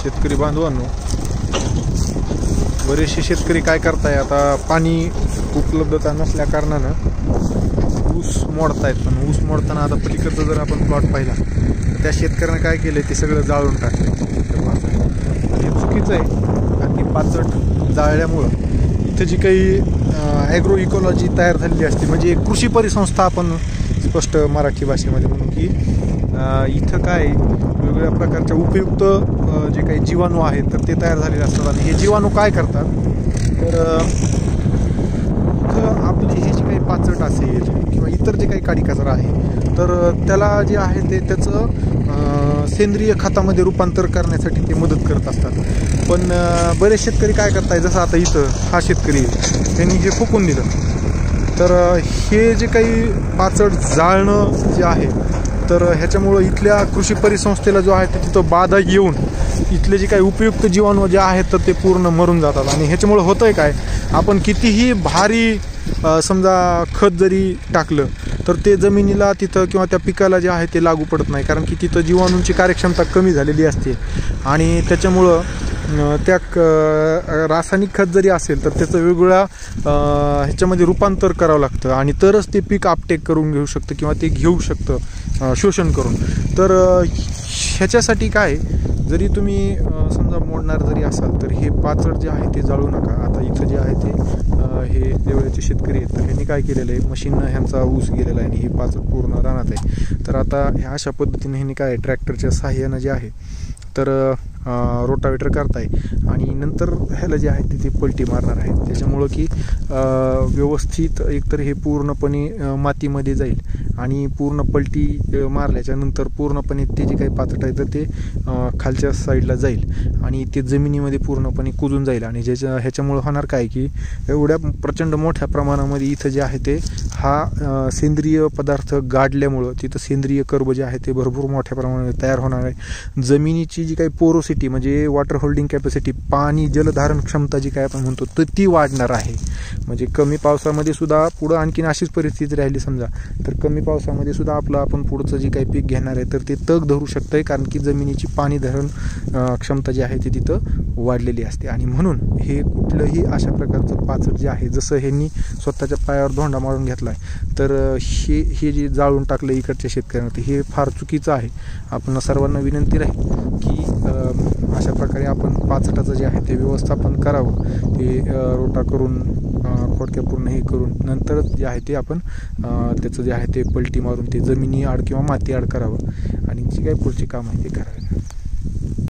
शेतकरी बांधवांनो, बरेचसे शेतकरी काय करताय, आता पाणी उपलब्धता नसल्या कारणानं ऊस मोडतायत. पण ऊस मोडताना आता पलीकडचं जर आपण प्लॉट पाहिला तर त्या शेतकऱ्यानं काय केलं, ते सगळं जाळून टाकलं. हे चुकीचं आहे, कारण की पाचट जाळल्यामुळं इथं जी काही ॲग्रो इकॉलॉजी तयार झालेली असते, म्हणजे कृषी परिसंस्था आपण स्पष्ट मराठी भाषेमध्ये म्हणून की इथं काय वेगवेगळ्या प्रकारच्या उपयुक्त जे काही जीवाणू आहेत तर ते तयार झालेले असतात. आणि हे जीवाणू काय करतात, तर आपली हे जे काही पाचट असेल किंवा इतर जे काही काडी कचरा आहे तर त्याला जे आहे ते त्याचं सेंद्रिय खतामध्ये रूपांतर करण्यासाठी ते मदत करत असतात. पण बरेच शेतकरी काय करताय, जसं आता इथं हा शेतकरी त्यांनी हे फुकून दिलं, तर हे जे काही पाचट जाळणं जे आहे तर ह्याच्यामुळं इथल्या कृषी परिसंस्थेला जो आहे ते तिथं बाधा येऊन इथले जे काही उपयुक्त जीवाणू जे आहेत तर ते पूर्ण मरून जातात. आणि ह्याच्यामुळं होतं आहे काय, आपण कितीही भारी समजा खत जरी टाकलं तर ते जमिनीला तिथं किंवा त्या पिकाला जे आहे ते लागू पडत नाही, कारण की तिथं जीवाणूंची कार्यक्षमता कमी झालेली असते. आणि त्याच्यामुळं त्या रासायनिक खत जरी असेल तर त्याचं वेगवेगळ्या ह्याच्यामध्ये रूपांतर करावं लागतं आणि तरच ते पीक आपटेक करून घेऊ शकतं किंवा ते घेऊ शकतं शोषण करून. तर ह्याच्यासाठी काय, जरी तुम्ही समजा मोडणार जरी असाल तर हे पाचट जे आहे ते जाळू नका. आता इथं जे आहे ते हे देवळ्याचे शेतकरी आहेत, तर ह्यांनी काय केलेलं आहे, मशीननं ह्यांचा ऊस गेलेला आहे आणि हे पाचट पूर्ण रानात आहे. तर आता ह्या अशा पद्धतीने ह्यांनी काय ट्रॅक्टरच्या साहाय्यानं जे आहे तर रोटावेटर करताय आणि नंतर ह्याला जे आहे ते पलटी मारणार आहे. त्याच्यामुळं की व्यवस्थित एकतर हे पूर्णपणे मातीमध्ये जाईल आणि पूर्ण पलटी मारल्याच्या नंतर पूर्णपणे ते जे काही पाचट आहे तर ते खालच्या साईडला जाईल आणि ते जमिनीमध्ये पूर्णपणे कुजून जाईल. आणि ह्याच्यामुळं होणार काय की एवढ्या प्रचंड मोठ्या प्रमाणामध्ये इथं जे आहे ते हा सेंद्रिय पदार्थ गाडल्यामुळं तिथं सेंद्रिय कर्ब जे आहे ते भरपूर मोठ्या प्रमाणामध्ये तयार होणार आहे. जमिनीची जी काही पोरोसिटी म्हणजे वॉटर होल्डिंग कॅपॅसिटी, पाणी जलधारण क्षमता जी काय आपण म्हणतो तर ती वाढणार आहे. म्हणजे कमी पावसामध्ये सुद्धा पुढं आणखीन अशीच परिस्थिती राहिली समजा तर कमी पावसामध्ये सुद्धा आपण पुढचं जे काही पीक घेणार आहे तर ते तग धरू शकतंय, कारण की जमिनीची पाणी धरण क्षमता जी आहे ती तिथं वाढलेली असते. आणि म्हणून हे कुठलंही अशा प्रकारचं पाचट जे आहे, जसं ह्यांनी स्वतःच्या पायावर धोंडा मारून घेतला आहे तर हे जे जाळून टाकलं इकडच्या शेतकऱ्यांना हे फार चुकीचं आहे. आपण सर्वांना विनंती राहील की अशा प्रकारे आपण पाचटाचं जे आहे ते व्यवस्थापन करावं, ते रोटा करून खोडक्या पूर्ण हे करून नंतर जे आहे ते आपण त्याचं जे आहे ते पलटी मारून ते जमिनी आड किंवा माती आड करावं आणि जी काही पुढची काम आहे ते करावे.